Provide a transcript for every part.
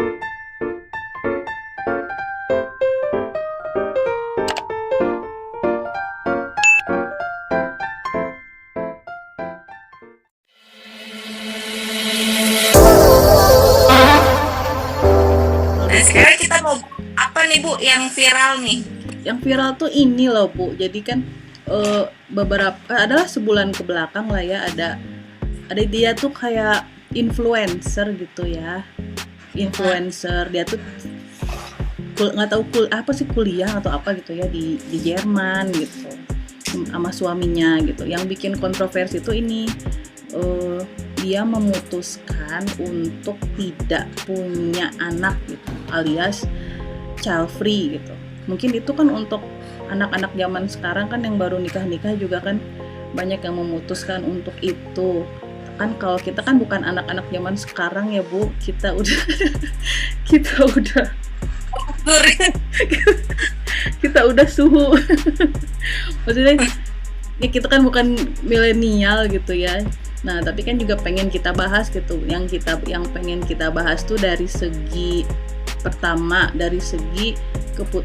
Nah, sekarang kita mau apa nih Bu yang viral nih? Yang viral tuh ini loh Bu, jadi kan beberapa adalah sebulan ke belakang lah ya, ada dia tuh kayak influencer gitu ya, influencer dia tuh nggak tahu apa sih, kuliah atau apa gitu ya di Jerman gitu sama suaminya gitu. Yang bikin kontroversi tuh ini, dia memutuskan untuk tidak punya anak gitu, alias child free gitu. Mungkin itu kan untuk anak-anak zaman sekarang kan yang baru nikah juga kan banyak yang memutuskan untuk itu. Kan kalau kita kan bukan anak-anak zaman sekarang ya Bu, kita udah kita udah kita udah suhu. Maksudnya ya kita kan bukan milenial gitu ya. Nah, tapi kan juga pengen kita bahas gitu. Yang pengen kita bahas tuh dari segi pertama, dari segi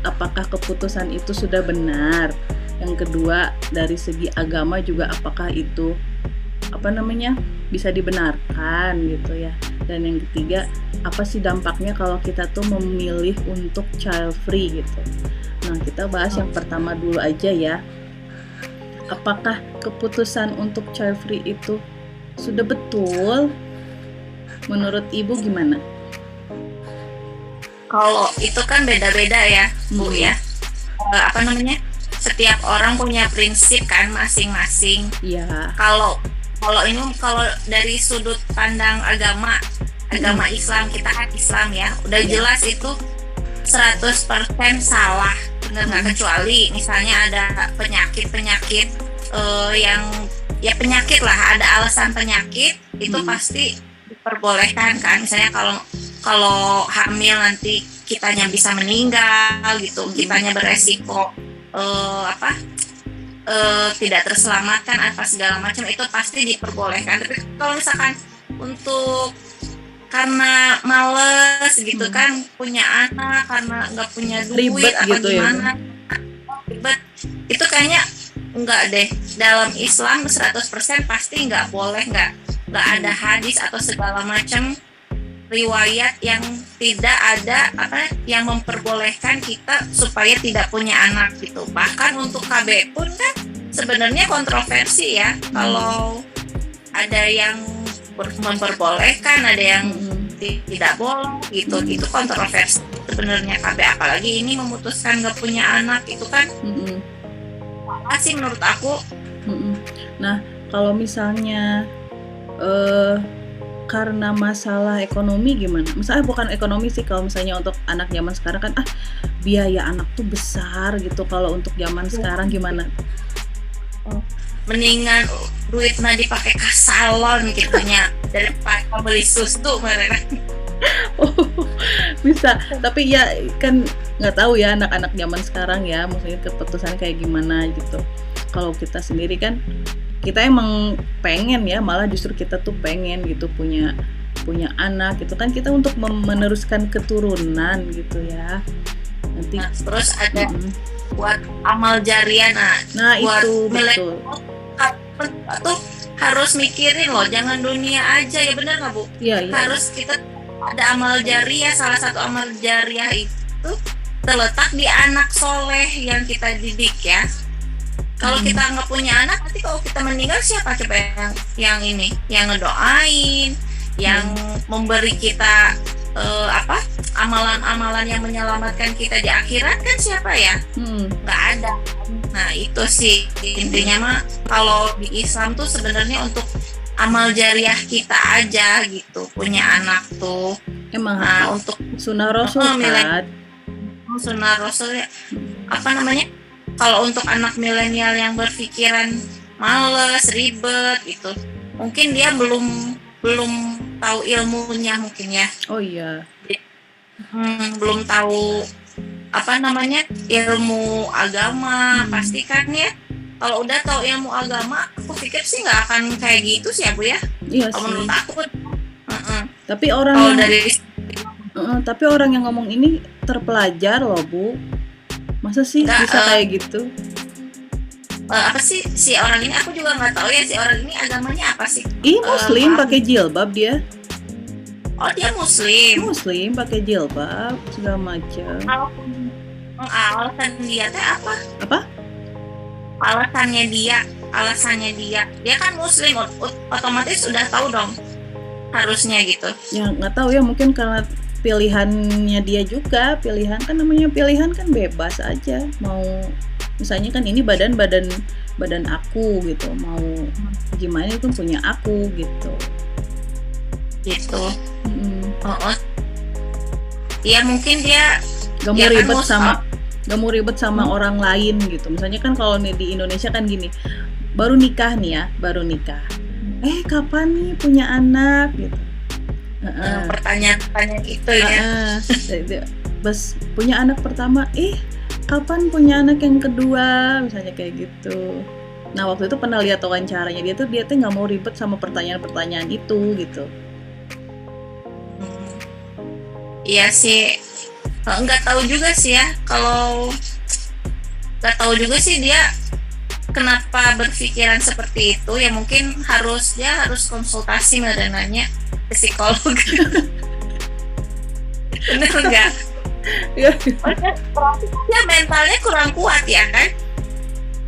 apakah keputusan itu sudah benar. Yang kedua, dari segi agama juga apakah itu bisa dibenarkan gitu ya. Dan yang ketiga, apa sih dampaknya kalau kita tuh memilih untuk child free gitu. Nah, kita bahas yang pertama dulu aja ya. Apakah keputusan untuk child free itu sudah betul? Menurut Ibu gimana? Kalau itu kan beda-beda ya Bu ya. Setiap orang punya prinsip kan masing-masing. Iya. Kalau dari sudut pandang agama Islam, kita kan Islam ya, udah jelas itu 100% salah, benar nggak? Kecuali misalnya ada penyakit yang ya penyakit lah, ada alasan penyakit itu pasti diperbolehkan kan. Misalnya kalau hamil nanti kitanya bisa meninggal gitu, kitanya beresiko tidak terselamatkan apa segala macam, itu pasti diperbolehkan. Tapi kalau misalkan untuk karena males gitu kan punya anak, karena nggak punya duit ribet apa gitu gimana ya. Ribet, itu kayaknya enggak deh. Dalam Islam 100% pasti nggak boleh, nggak ada hadis atau segala macam riwayat yang tidak ada yang memperbolehkan kita supaya tidak punya anak gitu. Bahkan untuk KB pun kan sebenarnya kontroversi ya. Kalau ada yang memperbolehkan, ada yang tidak boleh gitu. Itu kontroversi sebenarnya KB, apalagi ini memutuskan nggak punya anak itu kan apa sih menurut aku. Nah, kalau misalnya karena masalah ekonomi gimana? Misalnya bukan ekonomi sih, kalau misalnya untuk anak zaman sekarang kan biaya anak tuh besar gitu. Kalau untuk zaman sekarang gimana? Mendingan duitnya dipakai ke salon gitunya daripada beli susu mereka. Oh, bisa. Tapi ya kan nggak tahu ya anak-anak zaman sekarang ya, maksudnya keputusan kayak gimana gitu. Kalau kita sendiri kan kita emang pengen ya, malah justru kita tuh pengen gitu punya anak gitu kan, kita untuk meneruskan keturunan gitu ya. Nanti terus ada buat amal jariah. Nah buat itu betul. Tuh harus mikirin loh, jangan dunia aja ya, benar nggak Bu? Iya. Harus kita ada amal jariah. Salah satu amal jariah itu terletak di anak soleh yang kita didik ya. Kalau kita nggak punya anak, nanti kalau kita meninggal siapa coba yang ngedoain, yang memberi kita amalan-amalan yang menyelamatkan kita di akhirat kan siapa ya? Nggak ada. Nah itu sih intinya mah, kalau di Islam tuh sebenarnya untuk amal jariah kita aja gitu, punya anak tuh. Emang untuk sunnah Rasul kan? Sunnah Rasul ya. Kalau untuk anak milenial yang berpikiran males, ribet gitu, mungkin dia belum tahu ilmunya mungkin ya. Oh iya. Belum tahu ilmu agama. Pasti kan ya, kalau udah tahu ilmu agama, aku pikir sih nggak akan kayak gitu sih ya Bu ya. Iya kalau sih. menurut aku. Tapi orang kalau yang dari Tapi orang yang ngomong ini terpelajar loh Bu. Masa sih Nggak, bisa kayak gitu? apa sih si orang ini, aku juga nggak tahu ya si orang ini agamanya apa sih. Ih, Muslim maaf. pakai jilbab dia. Oh dia muslim. Muslim pakai jilbab segala macam. Kalau alasan dia teh apa? Apa? Alasannya dia kan muslim, otomatis udah tahu dong harusnya gitu. Ya nggak tahu ya, mungkin karena pilihannya dia juga. Pilihan kan, namanya pilihan kan bebas aja. Mau misalnya kan ini badan aku gitu, mau gimana itu punya aku gitu. Oh, ya mungkin dia Gak mau ya kan ribet mau sama gak mau ribet sama orang lain gitu. Misalnya kan kalau nih di Indonesia kan gini, baru nikah, kapan nih punya anak gitu. pertanyaan itu ya. Bas punya anak pertama, kapan punya anak yang kedua, misalnya kayak gitu. Nah waktu itu pernah lihat wawancaranya, dia tuh nggak mau ribet sama pertanyaan itu gitu. Iya sih, nggak tahu juga sih ya, kalau nggak tahu juga sih dia kenapa berpikiran seperti itu. Ya mungkin dia harus konsultasi dan nanya ke psikolog. Bener nggak? Ya. Ya mentalnya kurang kuat ya kan?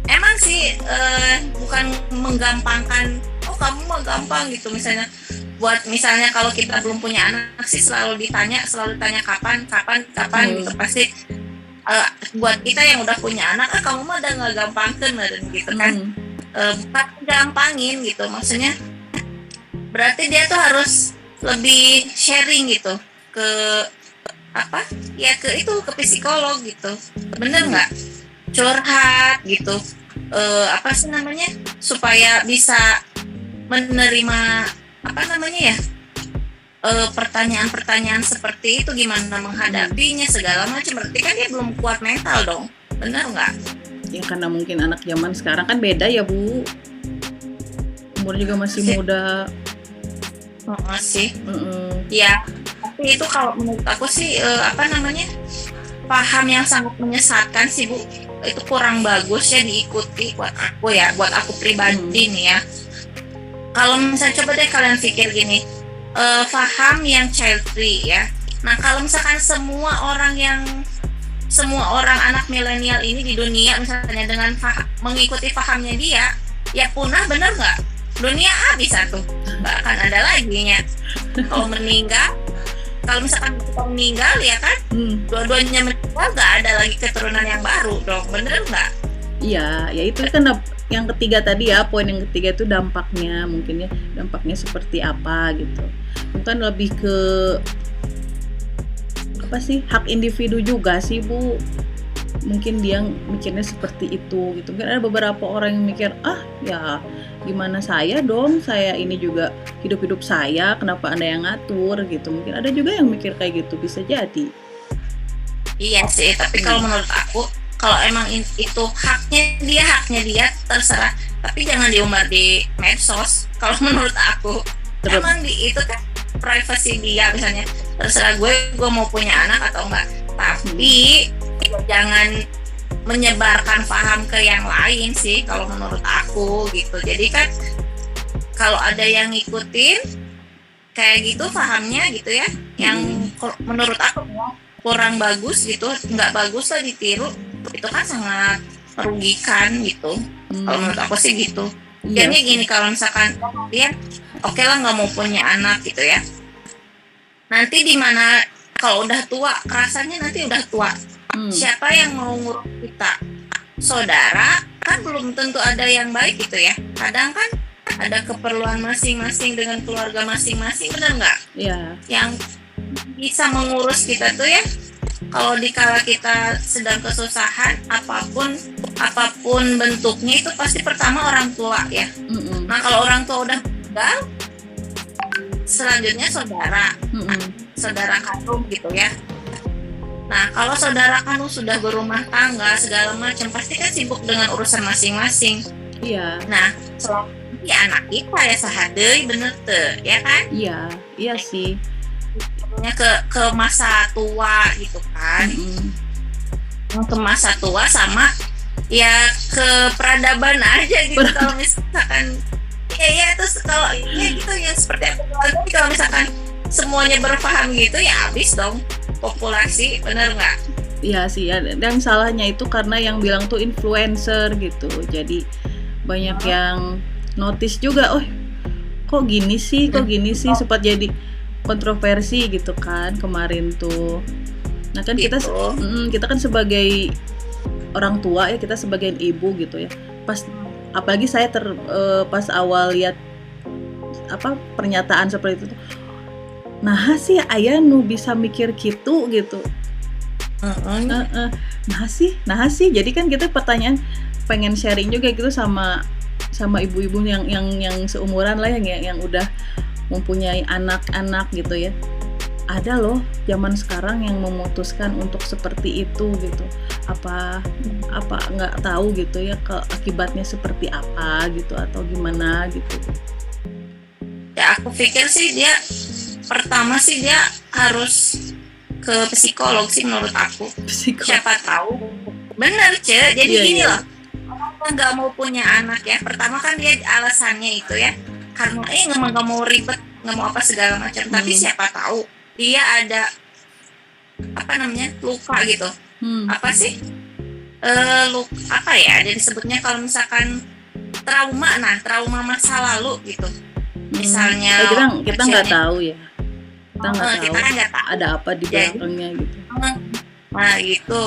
Emang sih bukan menggampangkan. Oh kamu mah gampang gitu misalnya. Misalnya kalau kita belum punya anak sih selalu ditanya kapan gitu pasti. Buat kita yang udah punya anak, kamu mah udah nggak gampangkan gitu kan? Bukan gampangin gitu, maksudnya berarti dia tuh harus lebih sharing gitu ke ke psikolog gitu, bener nggak? Curhat gitu, supaya bisa menerima pertanyaan-pertanyaan seperti itu, gimana menghadapinya segala macam. Berarti kan dia belum kuat mental dong, benar nggak? Ya karena mungkin anak zaman sekarang kan beda ya Bu, umur juga masih muda. Masih. Ya, tapi itu kalau menurut aku sih paham yang sangat menyesatkan sih Bu. Itu kurang bagus ya diikuti buat aku pribadi nih ya. Kalau misalnya coba deh kalian pikir gini, paham yang child free ya. Nah kalau misalkan semua orang anak milenial ini di dunia misalnya dengan mengikuti pahamnya dia, ya punah, bener nggak? Dunia habis satu, nggak akan ada lagi nya. Kalau misalkan kita meninggal ya kan, dua-duanya meninggal, nggak ada lagi keturunan yang baru dong, bener nggak? Iya, ya itu kan yang ketiga tadi ya, poin yang ketiga itu dampaknya, mungkin ya dampaknya seperti apa gitu. Bukan lebih ke apa sih, hak individu juga sih Bu. Mungkin dia mikirnya seperti itu gitu. Mungkin ada beberapa orang yang mikir, ya gimana saya ini juga hidup saya, kenapa Anda yang ngatur gitu. Mungkin ada juga yang mikir kayak gitu, bisa jadi. Iya sih, tapi kalau menurut aku, kalau emang itu haknya dia terserah, tapi jangan diumbar di medsos. Kalau menurut aku, emang itu kan privasi dia, misalnya terserah gue mau punya anak atau enggak, tapi jangan menyebarkan paham ke yang lain sih kalau menurut aku gitu. Jadi kan kalau ada yang ngikutin kayak gitu pahamnya gitu ya, yang menurut aku kurang bagus gitu, nggak bagus lah ditiru, itu kan sangat merugikan gitu. Kalau menurut aku sih gitu. Jadi gini, kalau misalkan dia oke lah nggak mau punya anak gitu ya, nanti di mana kalau udah tua, rasanya nanti udah tua, siapa yang mau ngurus kita? Saudara kan belum tentu ada yang baik gitu ya. Kadang kan ada keperluan masing-masing dengan keluarga masing-masing, benar nggak? Iya. Yang bisa mengurus kita tuh ya, kalau dikala kita sedang kesusahan, apapun bentuknya, itu pasti pertama orang tua ya. Nah kalau orang tua udah meninggal, selanjutnya saudara kandung gitu ya. Nah kalau saudara kandung sudah berumah tangga segala macam, pasti kan sibuk dengan urusan masing-masing. Iya. Nah selanjutnya anak kita ya sahadei, bener tuh ya kan? Iya sih. ke masa tua gitu kan. Ke masa tua sama ya ke peradaban aja gitu. Kalau misalkan ya terus kalau ya gitu yang seperti aku bilang tadi, kalau misalkan semuanya berpaham gitu ya habis dong populasi, bener nggak? Iya sih ya, dan salahnya itu karena yang bilang tuh influencer gitu, jadi banyak yang notice juga, oh kok gini sih, sempat jadi kontroversi gitu kan kemarin tuh. Nah kan kita kan sebagai orang tua ya, kita sebagai ibu gitu ya, apalagi saya pas awal lihat pernyataan seperti itu, nah sih ayah nu bisa mikir gitu. Nah sih jadi kan kita pertanyaan pengen sharing juga gitu sama ibu-ibu yang seumuran lah, yang udah mempunyai anak-anak gitu ya. Ada loh zaman sekarang yang memutuskan untuk seperti itu gitu. Apa nggak tahu gitu ya akibatnya seperti apa gitu atau gimana gitu. Ya aku pikir sih pertama dia harus ke psikolog sih menurut aku. Siapa tahu bener jadi gini loh, orang nggak mau punya anak ya, pertama kan dia alasannya itu ya karena nggak mau ribet, nggak mau apa segala macam. Tapi siapa tahu dia ada luka gitu. Apa sih luka apa ya, jadi disebutnya kalau misalkan trauma masa lalu gitu. Misalnya kita nggak tahu ya, kita kan nggak tahu ada apa di belakangnya gitu. Nah gitu,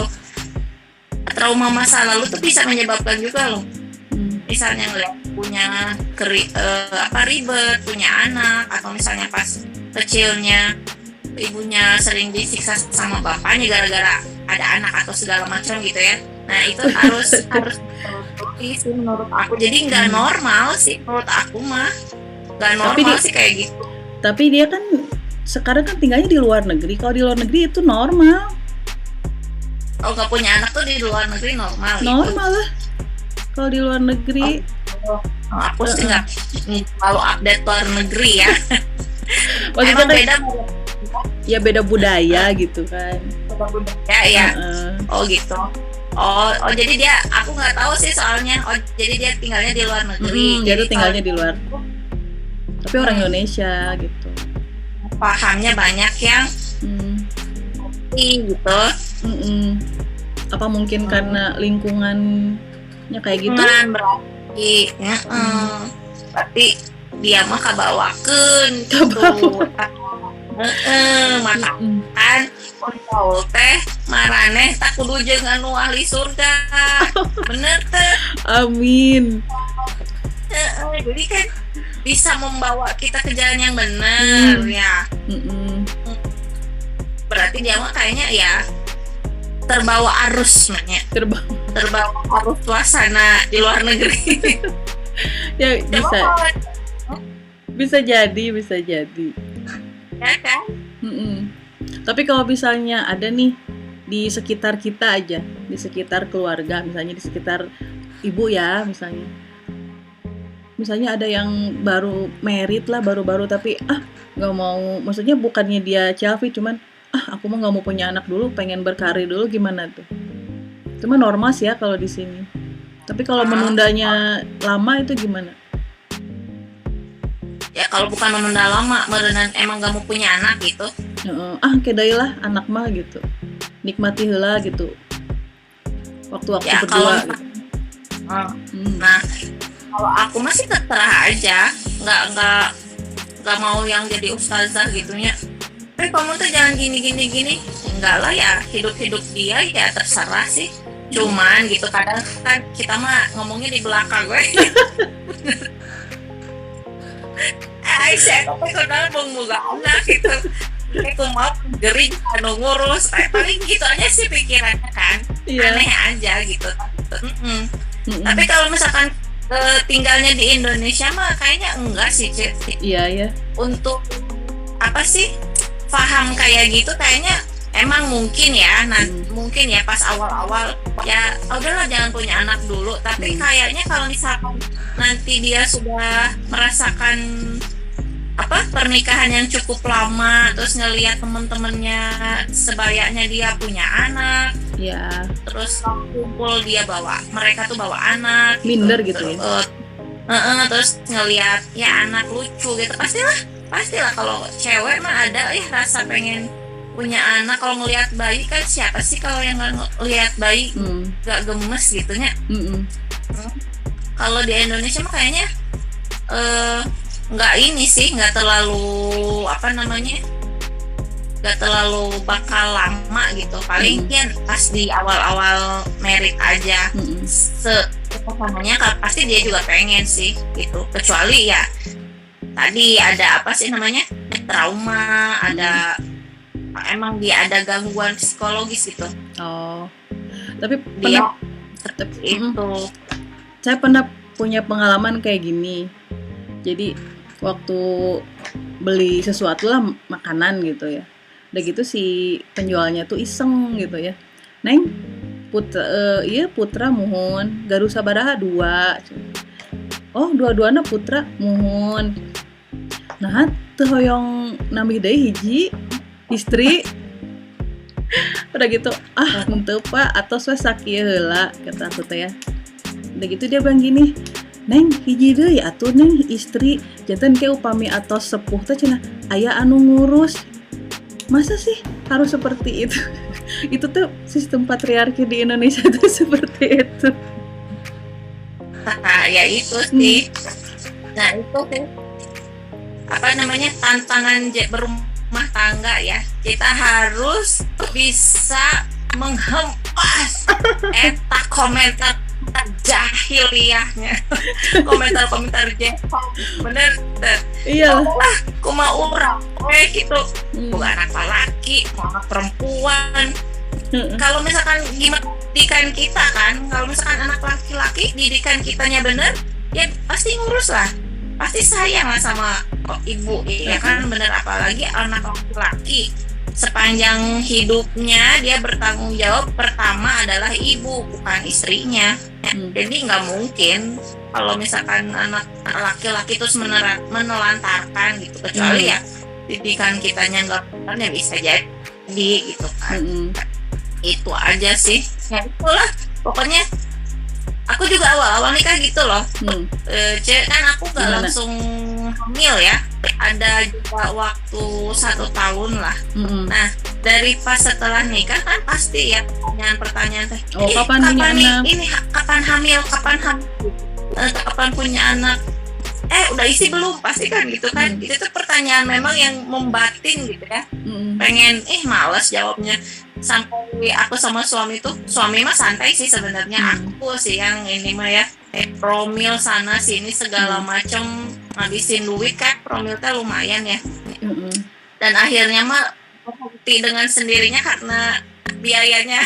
trauma masa lalu tuh bisa menyebabkan juga loh. Misalnya punya ribet, punya anak, atau misalnya pas kecilnya ibunya sering disiksa sama bapaknya gara-gara ada anak atau segala macam gitu ya. Nah itu harus sih menurut aku. Jadi nggak normal sih menurut aku mah, nggak normal sih kayak gitu. Tapi dia kan sekarang kan tinggalnya di luar negeri. Kalau di luar negeri itu normal. Oh, nggak punya anak tuh di luar negeri normal gitu. Lah kalau di luar negeri. Aku sih nggak terlalu update luar negeri ya. Maksudnya kan beda budaya gitu kan. Beda budaya ya. Oh gitu. Oh jadi aku nggak tahu sih soalnya. Oh jadi dia tinggalnya di luar negeri. Dia tuh tinggalnya di luar. Tapi orang Indonesia gitu. Pahamnya banyak yang gitu. Apa mungkin karena lingkungannya kayak gitu? Berarti tapi dia mah kabawakeun gitu. Makan kontol teh maraneh tak kudu jeung anu ahli surga. Bener teh. Amin. Jadi kan bisa membawa kita ke jalan yang benar ya. Berarti dia mah kayaknya ya terbawa arus namanya. Terbawa arus suasana di luar negeri. Ya bisa jadi. Ya kan? Tapi kalau misalnya ada nih di sekitar kita aja, di sekitar keluarga, misalnya di sekitar ibu ya, misalnya ada yang baru married lah, baru-baru tapi nggak mau, maksudnya bukannya dia Chelsea, cuman aku mah nggak mau punya anak dulu, pengen berkarir dulu, gimana tuh? Cuma normal sih ya kalau di sini. Tapi kalau menundanya lama itu gimana? Ya kalau bukan menunda lama, emang gak mau punya anak gitu. Kedailah anak mah gitu. Nikmati heula gitu. Waktu-waktu ya, berdua gitu. Nah, kalau aku masih terserah aja, nggak mau yang jadi ustazah gitunya. Kamu tuh jangan gini. Enggak lah ya, hidup dia ya terserah sih. Cuman gitu kadang kan kita mah ngomongnya di belakang gue. Saya kenal boga anak gitu. Aku mau geri anu ngurus. Paling gitu aja sih pikirannya kan. Aneh aja gitu. Tapi kalau misalkan tinggalnya di Indonesia mah kayaknya enggak sih, Cik. Iya ya. Untuk apa sih? Paham kayak gitu kayaknya emang mungkin ya, mungkin ya pas awal-awal ya udahlah jangan punya anak dulu. Tapi kayaknya kalau misalkan nanti dia sudah merasakan pernikahan yang cukup lama, terus ngelihat temen-temennya sebayanya dia punya anak, Ya, terus kumpul dia mereka tuh bawa anak minder gitu ya. Terus ngelihat ya anak lucu gitu, pastilah kalau cewek mah ada ya rasa pengen punya anak. Kalau ngelihat bayi kan, siapa sih kalau yang nggak ngelihat bayi gak gemes gitunya. Kalau di Indonesia mah kayaknya nggak terlalu nggak terlalu bakal lama gitu, paling kan pas di awal-awal merit aja. Namanya pasti dia juga pengen sih gitu, kecuali ya tadi ada trauma, ada emang dia ada gangguan psikologis gitu. Tapi Dia itu saya pernah punya pengalaman kayak gini. Jadi waktu beli sesuatu lah, makanan gitu ya, udah gitu si penjualnya tuh iseng gitu ya, "Neng, putra muhun garu sabaraha 2." "Oh, dua-duana putra muhun." "Nah, teu hoyong nambih deui hiji istri." Udah gitu, henteu Pak, atos we sakieu heula, kata aku teh ya. Udah gitu dia bilang gini, "Neng, hiji deui atuh Neng istri, janten ke upami atos sepuh teh cenah aya anu ngurus." Masa sih harus seperti itu? Itu tuh sistem patriarki di Indonesia tuh seperti itu. Ya itu sih. Nah itu sih tantangan berumah tangga ya. Kita harus bisa menghempas komentar jahiliyahnya, komentar jahil, bener. Iya. Kuma urang gitu, bukan anak laki, mau anak perempuan. Kalau misalkan gimana didikan kita kan, kalau misalkan anak laki-laki didikan kitanya bener, ya pasti ngurus lah, pasti sayang lah sama ibu, ya kan, bener. Apalagi anak laki-laki sepanjang hidupnya dia bertanggung jawab pertama adalah ibu, bukan istrinya. Jadi nggak mungkin kalau misalkan anak laki-laki terus menelantarkan gitu, kecuali ya didikan kitanya nggak benar, ya bisa jadi gitu kan. Itu aja sih, ya itulah pokoknya. Aku juga awal-awal nikah gitu loh, kan aku nggak langsung hamil ya, ada juga waktu 1 tahun lah. Nah dari pas setelah nikah kan pasti ya pertanyaan teh, kapan hamil, kapan punya anak, udah isi belum, pasti kan gitu kan. Itu tuh pertanyaan memang yang membatin gitu ya. Pengen malas jawabnya. Sampai aku sama suami mah santai sih sebenarnya. Aku sih yang ini mah ya, promil sana sini segala macam, ngabisin duit kan, promilnya lumayan ya. Dan akhirnya mah berhenti dengan sendirinya karena biayanya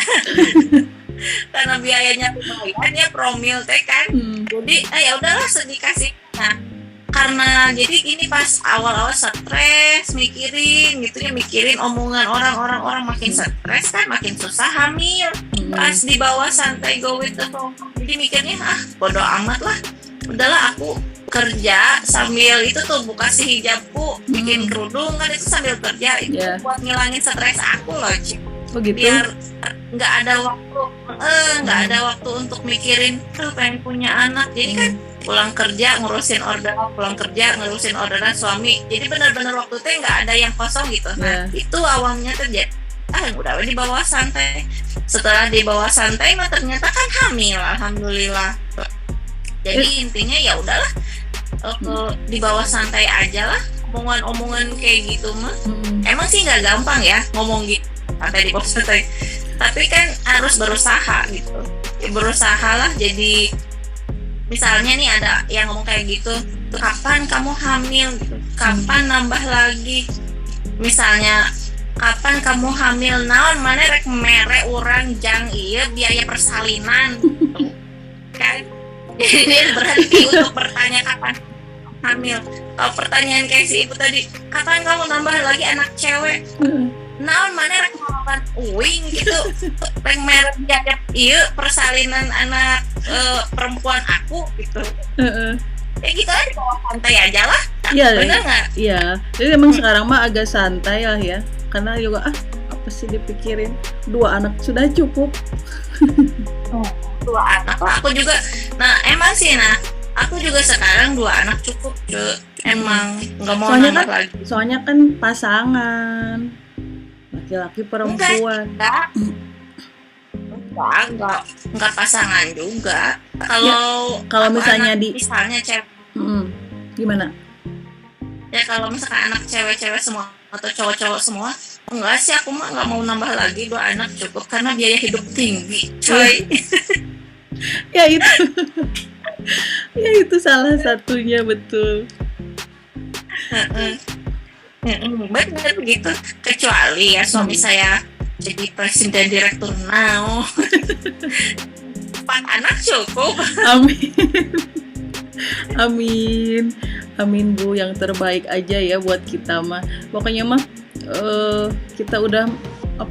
karena biayanya lumayan ya, promil teh kan. Jadi ya udahlah sedikasih. Nah karena jadi gini, pas awal-awal stres mikirin omongan orang makin stres kan, makin susah hamil. Pas di bawah santai, go with the flow, jadi mikirnya bodo amat lah, udahlah aku kerja sambil itu tuh buka si hijabku, bikin kerudung kan, itu sambil kerja itu buat ngilangin stres aku loh, biar nggak ada waktu untuk mikirin pengen punya anak. Jadi kan pulang kerja ngurusin orderan suami, jadi benar-benar waktu teh nggak ada yang kosong gitu. Nah itu awalnya terjadi udah di bawah santai. Setelah di bawah santai mah ternyata kan hamil, alhamdulillah. Jadi intinya ya udahlah, di bawah santai aja lah, omongan kayak gitu mah. Emang sih nggak gampang ya ngomong gitu santai di bawah santai, tapi kan harus berusaha gitu, berusaha lah. Jadi misalnya nih ada yang ngomong kayak gitu, kapan kamu hamil gitu, kapan nambah lagi, misalnya kapan kamu hamil, naon mana rek mere urang jang iya biaya persalinan gitu. Kan jadi berhenti untuk bertanya kapan hamil. Kalau pertanyaan kayak si ibu tadi, kapan kamu nambah lagi anak cewek, naon mana rek makan uing gitu, rek mere biaya iya persalinan anak perempuan aku gitu. Ya gitu aja, bawa santai aja lah, Iya, Bener nggak? iya. Jadi emang sekarang mah agak santai lah ya. Karena juga apa sih dipikirin, 2 anak sudah cukup. Dua anak lah aku juga. Nah emang sih, aku juga sekarang 2 anak cukup, cuy. Emang nggak mau Soalnya nambah kan, lagi. soalnya kan pasangan, laki-laki perempuan. Enggak pasangan juga. Kalau misalnya misalnya cewek, gimana? ya kalau misalkan anak cewek-cewek semua atau cowok-cowok semua, enggak sih, aku mah nggak mau nambah lagi, 2 anak cukup karena biaya hidup tinggi, coy. Ya itu, ya itu salah satunya, betul. Bener gitu. Kecuali ya suami saya jadi presiden direktur now. 4 anak cukup. Amin. Amin. Amin Bu, yang terbaik aja ya buat kita mah. Pokoknya mah kita udah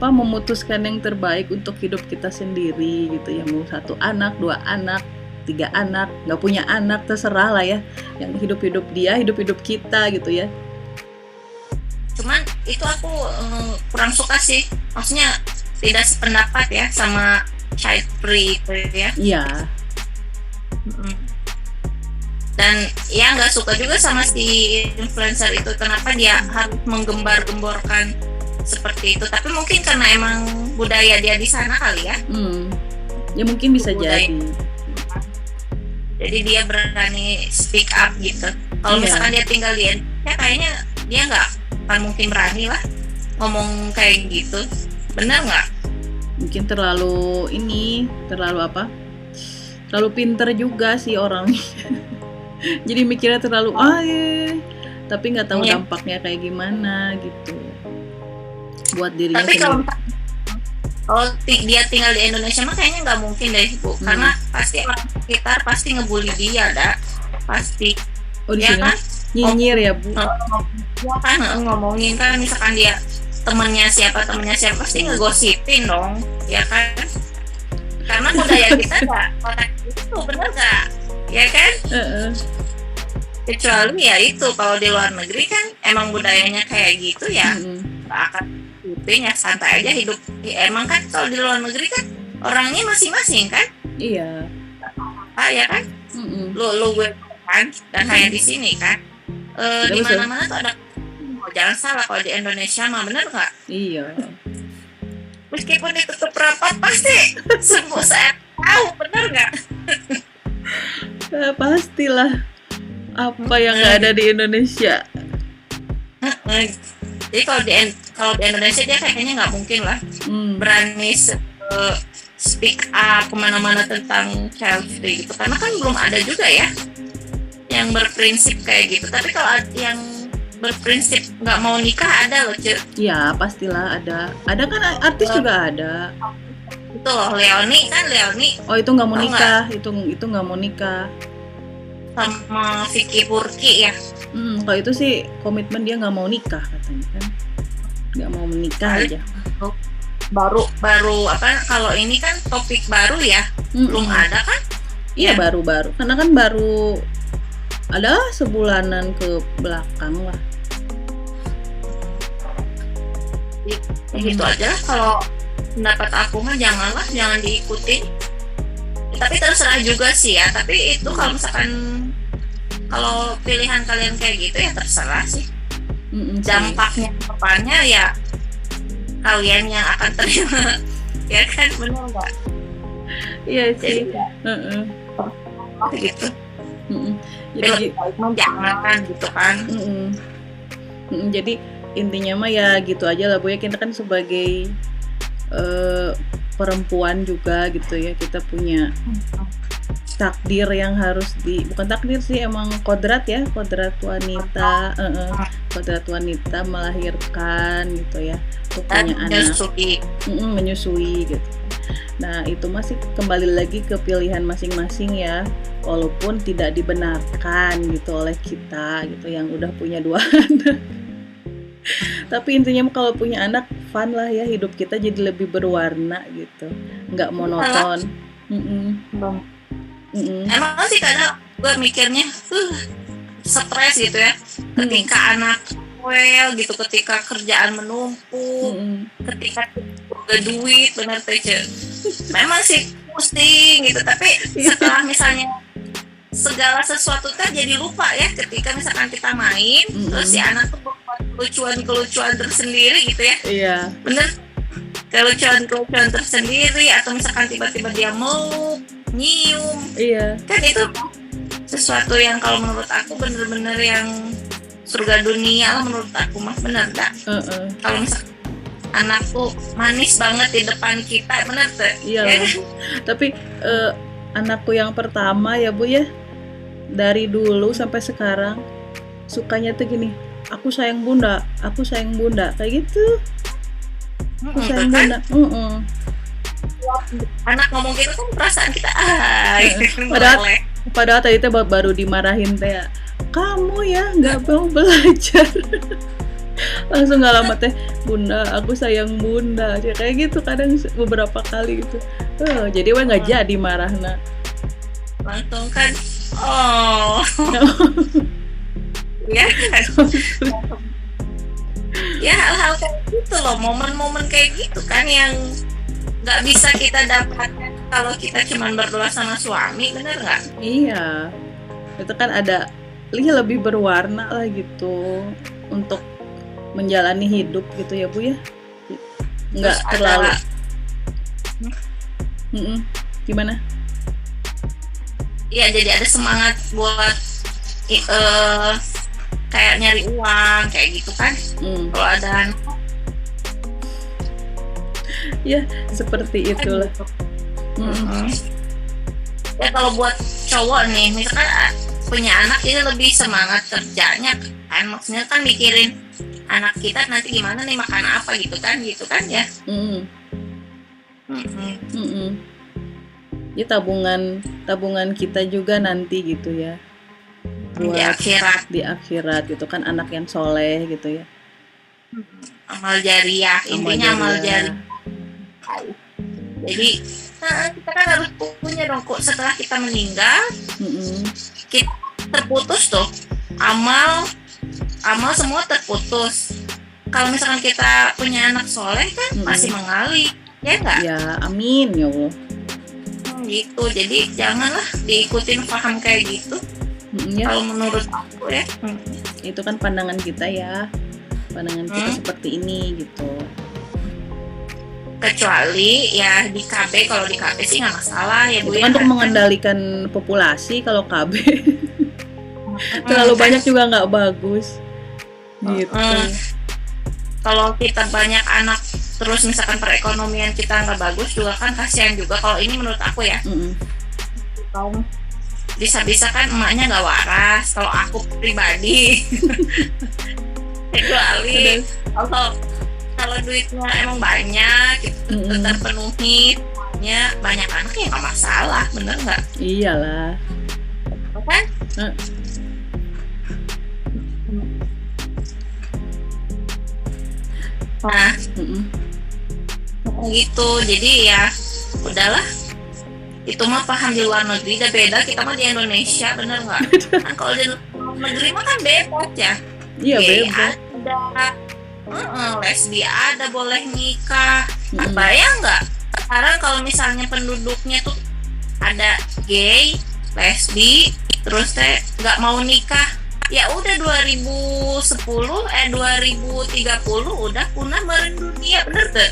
memutuskan yang terbaik untuk hidup kita sendiri gitu ya. Mau 1 anak, 2 anak, 3 anak, nggak punya anak, terserah lah ya. Yang hidup-hidup dia, hidup-hidup kita gitu ya. Cuman itu aku kurang suka sih. Maksudnya tidak sependapat ya sama child free itu ya. Iya. Dan ya nggak suka juga sama si influencer itu, kenapa dia harus menggembar-gemborkan seperti itu. Tapi mungkin karena emang budaya dia di sana kali ya. Ya mungkin bisa Budaya. jadi. Jadi dia berani speak up gitu. Kalau Iya. misalkan dia tinggal di Indonesia, kayaknya dia nggak akan mungkin berani lah ngomong kayak gitu. Benar nggak? Mungkin terlalu pinter juga sih orangnya. Jadi mikirnya terlalu tapi nggak tahu Iya. dampaknya kayak gimana gitu buat dirinya Tapi kalau sendiri. dia tinggal di Indonesia mah kayaknya nggak mungkin deh Bu, karena pasti orang sekitar pasti ngebully dia, pasti. Di Ya sini kan? nyinyir ya Bu. Ya kan, ngomongin kan, misalkan dia temennya siapa pasti ngegosipin dong, ya kan? Karena budaya kita nggak kotak itu, bener nggak? Ya kan? Kecuali ya itu kalau di luar negeri kan emang budayanya kayak gitu ya, nggak akan ikutin ya, santai aja hidup. Ya, emang kan kalau di luar negeri kan orangnya masing-masing kan, Iya. ya kan? Lu gue kan, dan kayak di sini kan, di Betul. mana-mana tuh ada. Jangan salah, kalau di Indonesia mah bener nggak? Iya. Meskipun ditutup rapat pasti semua saya tahu, bener nggak? Pastilah apa yang nggak ada di Indonesia. Jadi kalau di Indonesia dia kayaknya nggak mungkin lah berani speak up kemana-mana tentang child free gitu, karena kan belum ada juga ya yang berprinsip kayak gitu. Tapi kalau yang berprinsip nggak mau nikah ada loh, Cuk. Ya pastilah ada kan artis juga ada. Itu loh, Leoni. Oh itu nggak mau Tahu nikah, itu nggak mau nikah. Sama Vicky Burki ya. Kalau itu sih komitmen dia nggak mau nikah katanya kan, nggak mau menikah aja. Baru apa, kalau ini kan topik baru ya, belum ada kan? Iya baru karena kan baru ada sebulanan ke belakang lah. Gitu aja lah kalau pendapat aku mah, jangan diikuti. Tapi terserah juga sih ya, tapi itu kalau misalkan kalau pilihan kalian kayak gitu ya terserah sih. Dampaknya depannya ya kalian yang akan terima. Ya kan, benar nggak? Iya sih. Gitu. Jadi jangan gitu kan. Jadi intinya mah ya gitu aja lah Bu ya, kita kan sebagai perempuan juga gitu ya, kita punya takdir yang harus bukan takdir sih, emang kodrat wanita, kodrat wanita melahirkan gitu ya, untuk punya anak, menyusui gitu. Nah itu masih kembali lagi ke pilihan masing-masing ya, walaupun tidak dibenarkan gitu oleh kita gitu yang udah punya 2 anak. Tapi intinya kalau punya anak fun lah ya, hidup kita jadi lebih berwarna gitu, nggak monoton. Emang sih kadang gue mikirnya stres gitu ya. Ketika anak well gitu, ketika kerjaan menumpuk, ketika ada duit, bener teh Ce. Memang sih pusing gitu, tapi setelah misalnya segala sesuatu kan jadi lupa ya, ketika misalkan kita main terus si anak tuh membuat kelucuan tersendiri gitu ya. Iya. Bener, kelucuan tersendiri, atau misalkan tiba-tiba dia meluk, nyium, Iya. kan itu sesuatu yang kalau menurut aku bener-bener yang surga dunia lah menurut aku mah, bener tak? Kalau misalkan anak tuh manis banget di depan kita, bener tuh? Iya. Tapi anakku yang pertama ya Bu ya, dari dulu sampai sekarang sukanya tuh gini, aku sayang bunda, kayak gitu. Aku sayang bunda. Anak ngomong gitu kan perasaan kita Padahal tadi teh baru dimarahin teh, kamu ya nggak mau belajar. Langsung nggak lama teh, bunda aku sayang bunda, kayak gitu kadang beberapa kali gitu. Jadi wah nggak jadi marahna. Langsung kan, oh ya kan. Ya hal-hal kayak gitu loh, momen-momen kayak gitu kan yang nggak bisa kita dapatkan kalau kita cuma berdua sama suami, bener nggak? Iya, itu kan ada lebih berwarna lah gitu untuk menjalani hidup gitu ya Bu ya, nggak terlalu gimana? Iya, jadi ada semangat buat kayak nyari uang kayak gitu kan. Kalau ada ya seperti itulah. Ya kalau buat cowok nih, misalkan punya anak, ini lebih semangat kerjanya kan, maksudnya kan mikirin anak kita nanti gimana nih, makan apa gitu kan ya. Ya tabungan kita juga nanti gitu ya, buat di akhirat gitu kan, anak yang soleh gitu ya. Amal jariah, intinya amal jariah. Jadi kita kan harus punya dong kok, setelah kita meninggal kita terputus tuh amal semua terputus. Kalau misalkan kita punya anak soleh kan masih mengalir, ya enggak? Ya amin ya Allah. Gitu, jadi janganlah diikutin paham kayak gitu. Kalau menurut aku ya, itu kan pandangan kita ya, kita seperti ini gitu. Kecuali ya di KB, kalau di KB sih nggak masalah ya Bu. Itu kan untuk mengendalikan populasi, kalau KB terlalu banyak juga nggak bagus gitu. Kalau kita banyak anak terus misalkan perekonomian kita nggak bagus juga kan kasihan juga. Kalau ini menurut aku ya, bisa-bisa kan emaknya nggak waras. Kalau aku pribadi, kecuali kalau duitnya emang banyak gitu, terpenuhi semuanya, banyak anak ya nggak masalah, bener nggak? Iyalah. Kan? Nah, gitu. Jadi ya udahlah, itu mah paham di luar negeri, udah beda. Kita mah di Indonesia, bener nggak? Nah, kalau di luar negeri mah kan bebas ya. Iya, bebas. Ada, lesbi ada, boleh nikah. Bayang nggak? Sekarang kalau misalnya penduduknya tuh ada gay, lesbi, terus nggak mau nikah, ya udah 2030 udah punah dunia, bener tuh.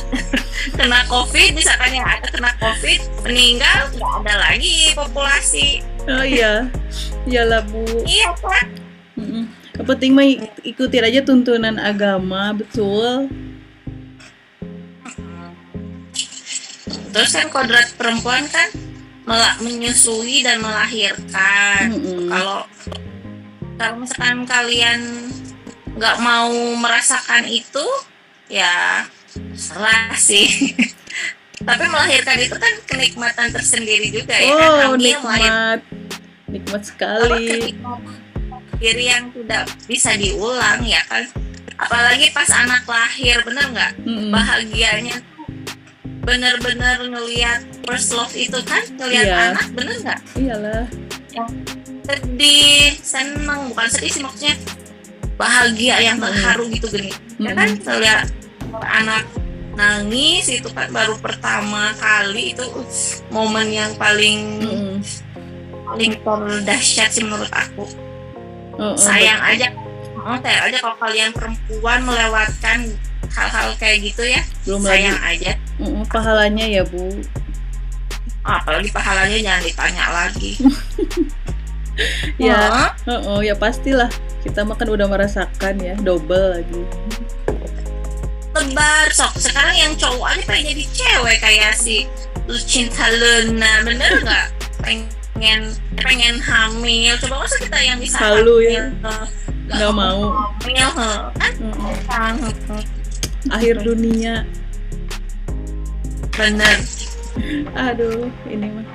Kena COVID, misalkan yang ada kena COVID meninggal, nggak ada lagi populasi. Oh iya, iyalah Bu. Iya kan. Yang penting mah ikutin aja tuntunan agama, betul. Terus kan kodrat perempuan kan menyusui dan melahirkan. Kalau misalkan kalian nggak mau merasakan itu, ya salah sih. Tapi melahirkan itu kan kenikmatan tersendiri juga ya. Oh, nikmat sekali. Diri yang tidak bisa diulang ya kan. Apalagi pas anak lahir, bener nggak? Bahagianya bener-bener ngelihat first love itu kan, ngelihat anak, bener nggak? Iyalah. sedih, seneng, bukan sedih sih maksudnya bahagia yang terharu gitu gini. Ya kan lihat anak nangis itu kan baru pertama kali itu momen yang paling terdahsyat sih menurut aku. Sayang aja kalau kalian perempuan melewatkan hal-hal kayak gitu ya. Belum sayang lagi aja. pahalanya ya Bu. Apalagi pahalanya jangan ditanya lagi. Ya, ya pastilah. Kita makan udah merasakan ya, double lagi. Lebar sok. Sekarang yang cowok aja pengen jadi cewek kayak si Lucinta Luna, bener nggak? Pengen hamil. Coba masa kita yang bisa halu hamil, ya, nggak mau. Hamil kan? Akhir dunia. Bener. Aduh, ini mah.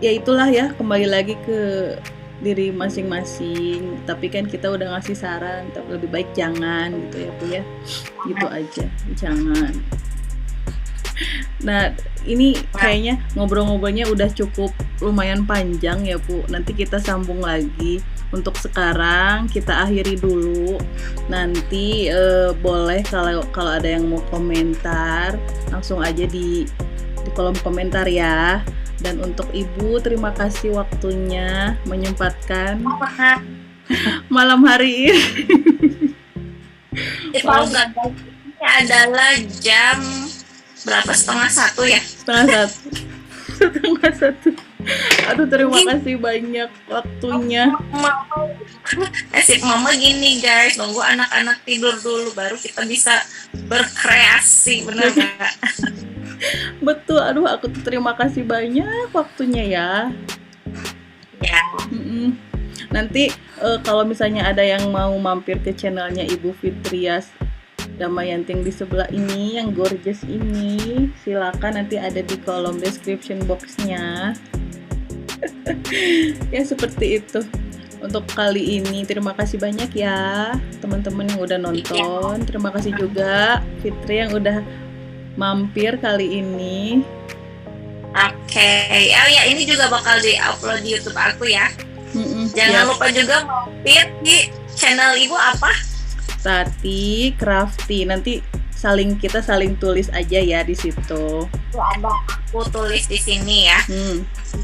Ya itulah ya, kembali lagi ke diri masing-masing. Tapi kan kita udah ngasih saran, tapi lebih baik jangan gitu ya Bu ya. Gitu aja, jangan. Nah, ini kayaknya ngobrol-ngobrolnya udah cukup lumayan panjang ya Bu. Nanti kita sambung lagi. Untuk sekarang kita akhiri dulu. Nanti boleh kalau ada yang mau komentar langsung aja di kolom komentar ya. Dan untuk Ibu, terima kasih waktunya menyempatkan malam hari ini. Tahu nggak? Ini adalah jam berapa? 12:30 ya? 12:30. Aduh, terima kasih banyak waktunya. Asik mama gini guys, nunggu anak-anak tidur dulu baru kita bisa berkreasi, bener nggak? Betul, aduh aku tuh terima kasih banyak waktunya ya. Ya. Nanti kalau misalnya ada yang mau mampir ke channelnya Ibu Fitrias Damayanti di sebelah ini, yang gorgeous ini, silakan, nanti ada di kolom description boxnya. Ya seperti itu. Untuk kali ini terima kasih banyak ya teman-teman yang udah nonton. Terima kasih juga Fitri yang udah mampir kali ini. Oke. Oh ya, ini juga bakal di-upload di YouTube aku ya. Jangan lupa juga mampir di channel Ibu apa? Tati Crafty. Nanti kita saling tulis aja ya di situ. Ada aku tulis di sini ya.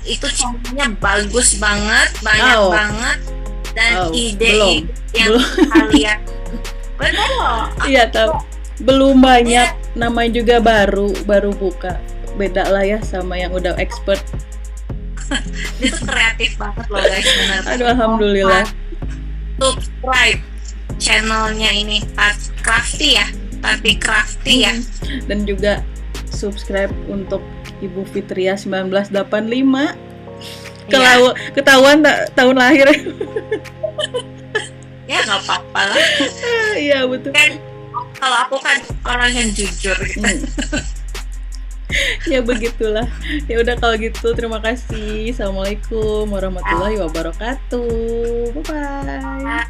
Itu channelnya bagus banget, banyak banget, dan ide yang kalian benar loh. Iya, tahu. Belum banyak, namanya juga baru buka. Beda lah ya sama yang udah expert. Itu kreatif banget loh guys, benar. Aduh, alhamdulillah. Subscribe channelnya ini Crafty ya, Tati Crafty ya. Dan juga subscribe untuk Ibu Fitria 1985. Ketahuan tahun lahir. Ya nggak apa-apa lah. Iya betul. Kan kalau aku kan orang yang jujur gitu. Ya begitulah. Ya udah kalau gitu, terima kasih. Assalamualaikum warahmatullahi wabarakatuh. Bye bye.